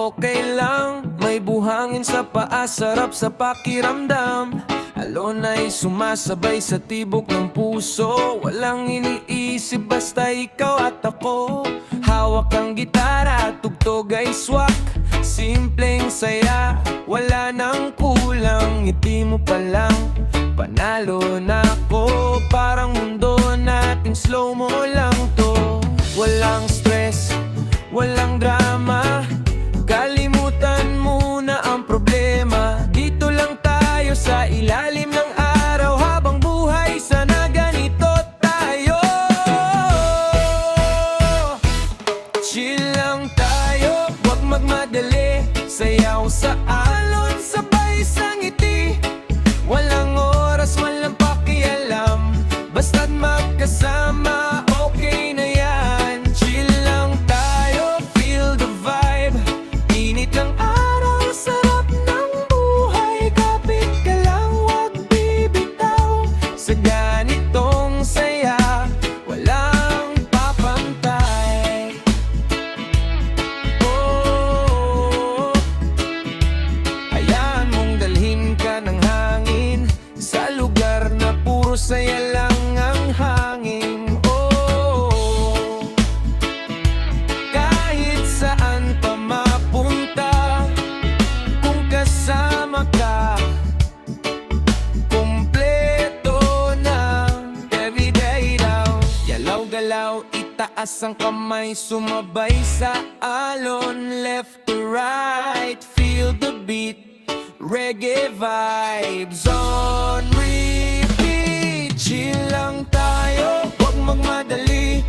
okay lang. May buhangin sa paa, sarap sa pakiramdam. Alon ay sumasabay sa tibok ng puso. Walang iniisip basta ikaw at ako. Hawak ang gitara, tugtog ay swak. Simpleng saya, wala nang kulang. Ngiti mo pa lang, panalo na ako. Parang mundo natin slow mo lang to. Walang stress, walang drama. Kalimutan mo na ang problema. Dito lang tayo sa ilalim ng araw. Habang buhay, sana ganito tayo. Chill lang tayo, wag magmadali. Sayaw sa alon, sabay sa ngiti. Walang oras, walang pakialam. Basta't magkasama, okay na yan. Chill lang tayo, feel the vibe. Init ng araw, sarap ng buhay. Kapit ka lang, wag bibitaw. Sa ganitong saya, walang papantay. Oh, hayaan mong dalhin ka ng hangin sa lugar na puro saya lang ang hangin. Oh, kahit saan pa mapunta, kung kasama ka, kumpleto na. Everyday daw, galaw-galaw, itaas ang kamay, sumabay sa alon. Left to right, feel the beat, reggae vibes on repeat. Chill lang tayo, wag magmadali.